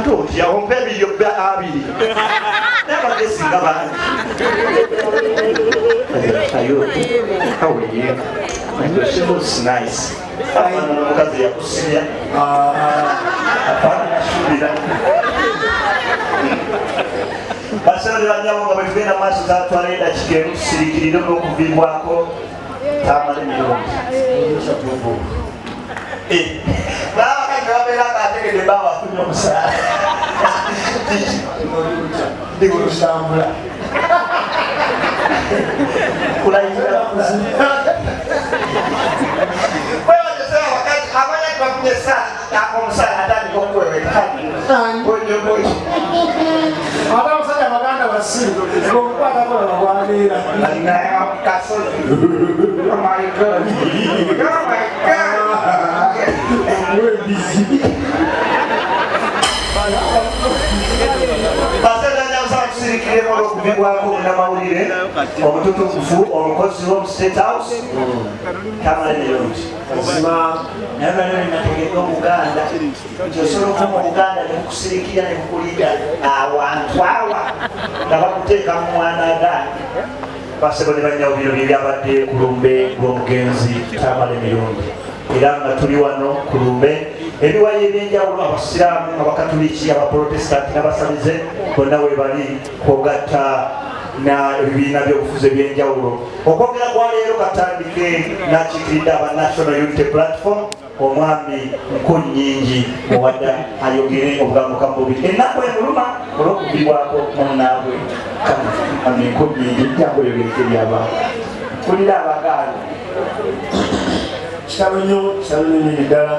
atoti ompe ebiryo abiri n'abagesinga bangi ayo how are you? She looks nice. Omukazi yakusibya afaanashubira basaliranyabo nga bwetugenda maaso zatwala edakika emu tusirikirire n'okuviibwako tamala emirundi n'abakazi babeera nga ategede bawafunye omusaala ndikulutambula kulayira wewatesera abakazi abanya tibafunye omusaala atandika okukweweka ate abasajja baganda basiru okukwatakola bagwanira tusirikiremu olw'okuvibwako munnamawulire omututukufu omukozi w'omu State House Tamale Nnalongi mazima naye balio nategeka omuganda kyosobola okuva mu Buganda ne kukusirikira ne kukulinda awantu awa nga bakuteeka mu mwanagaani basebo ne banyawo bino bye byabadde ku lumbe lw'omugenzi Tamale Nnalongi era nga tuli wano ku lumbe ebiwayi ebyenjawulo abasiraamu abakatuliki abaprotestant n'abasamize bonna webali kwogatta na ebibiina by'obufuzi ebyenjawulo okwogera kwa leero katandike nakikiridde aba National Unity Platform omwami Nkunyingi muwadda ayogere obugambuka mubiri ennaku emuluma olw'okubirwako munnaabwe ami Nkunyingi jangu oyogereko ebyaba kulira abagaali kitalo nnyo ddala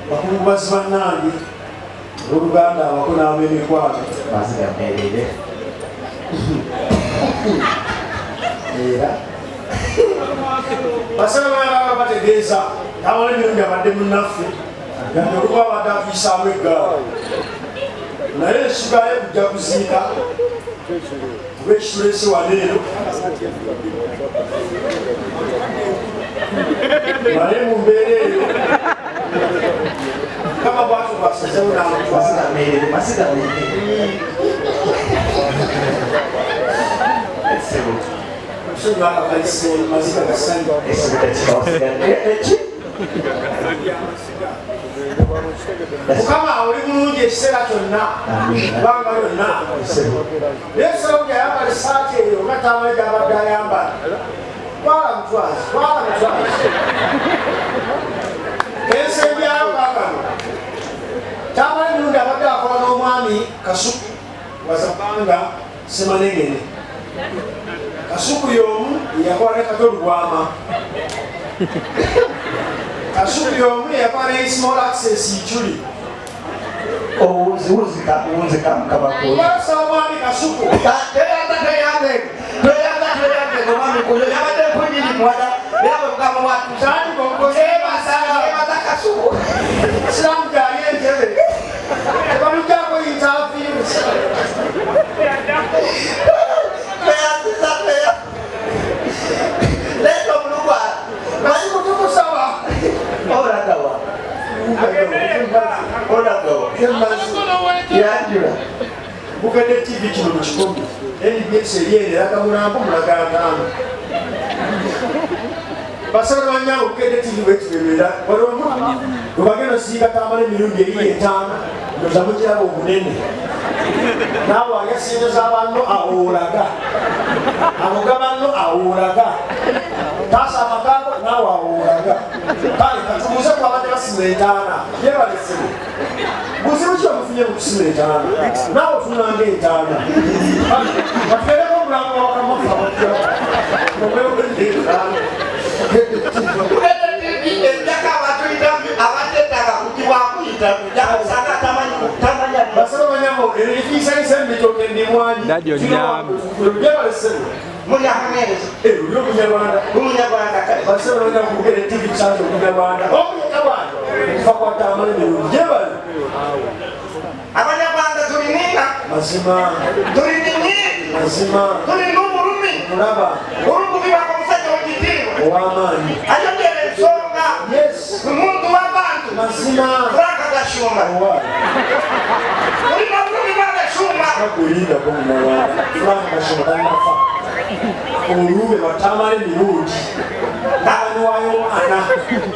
bakungubazi bannange oluganda abako n'ab'emikwano bazigamerere era basaba baba bategeeza Tamale Nnalongi abadde munnaffe gandi oluba abadde atuyisaamu eggaala naye ekigaye kujja kuziika kuba ekitulese waneero naye mu mbeera eyo kama bwatu basazewo bazigamerere mukama oli mulungi ekiseera kyonna kubanga yonna nesolo gyayambala esaati eyo nga Tamale gyabadde ayambala twala mutwazi ensembyayo kakano Tamale Nnalongi abadde akola n'omwami Kasuku wazabanga Semanegene Kasuku y'omu yakola ne Katolugwama Kasuku y'omu yakola ne Small Access Ichuli owuzika mukabako wasa omwami Kasuku teyambe omwami kuyo yabadde Nkunyingi muwada era bwe mugamba bwatusaanibaza Kasuku Siramu gyali entebe tebamugyako interviews leeta omulugwa nali kutukusawa olagawa yanjula bugende TV kino mu kikumi NBS eriere eraga mulambo mulaga atano basobola banyanga okugende TV bwetubeera waliwo webagenda osiika Tamale emirundi eri etaano ndoza mukiraba obunene naawe alya sente z'abanno awoolaga amuga banno awoolaga taasa amakago naawe awoolaga kale katumuze kwabadde basima entaana yebalesebe buzibu ki omufunye mu kusima entaana naawe otunanga entaana batugereko omulambo wakamafa ejjaka abatetaga kugibwakuyita usanga basaba banyamo erikiisaisa emitoke ndimwanyi jebalesebe munyarwanda basaba banyamo kugera TV kisanze okunyarwanda omunyarwanda okufa kwa Tamale Nnalongi jebale abanyarwanda tulinina mazima tulinini mazima tulina obulumi mulaba olukubibwako omusajja wekitiibwa ow'amaanyi ayogera ensonga yes omuntu w'abantu mazima Frank Gashumba. Ulima kumi ba Gashumba. Kakulinda kwa mwana. Fulani Gashumba tani nafa. Olube batamale mirundi. Nabani wayo ana.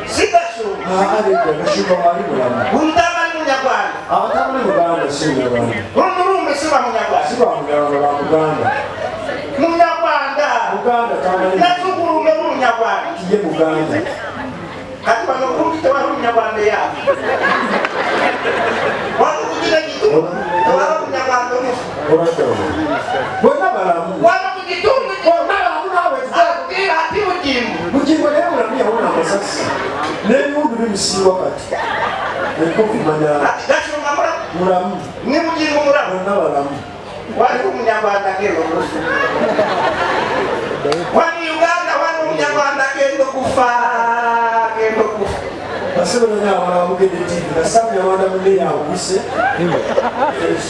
Si Gashumba. Ali Gashumba wali mulamu. Untamani munyarwanda. Abatamale Muganda si Munyarwanda. Rumurumbe siba munyarwanda. Siba Munyarwanda ba Muganda. Munyarwanda. Muganda tamale. Natugurume munyarwanda. Kiye Muganda. Kati bano kumite wa munyarwanda ya. Wano kugira kitu. Wano munyarwanda mufu. Bona balamu. Wano kugitundu. Bona balamu nawe. Ati ujimbu. Mujimbo leo mulamu yaona amasasi. N'ebiwundu bibisiiwa kati. Ekuvumanya. Gashumba mulamu. Ni mujimbu mulamu. Bonna balamu. Wali umunyarwanda kendo kufa. Wali Uganda wali umunyarwanda kendo kufa. Kendo kufa. Basebe nanya abalamu gende TV. Nasabu Nyarwanda munne yawuse.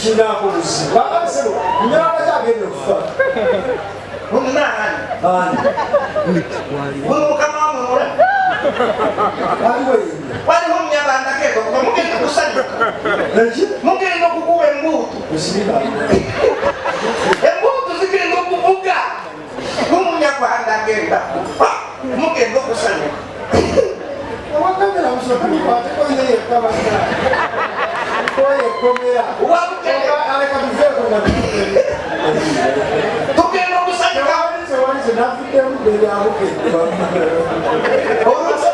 Kinaako buzibu. Basebe Munyarwanda kyagende kufa. Munani. Ani. Mukama wamwe Waliwo yemwe. waliho umunyarwanda kendo kufa. Mugenda kusanyuka. Eki? Mugenda okukuba embuutu. Kusibika. Embuutu zigenda okuvuga. Umunyarwanda agenda kufa. Mugenda okusanyuka. Awakamera musokulu kwate koine yekabanga. Koye komera. Wabukende. Aleka tuveeko nga Tugenda okusanyuka. walize nafudde mu beri abukedde.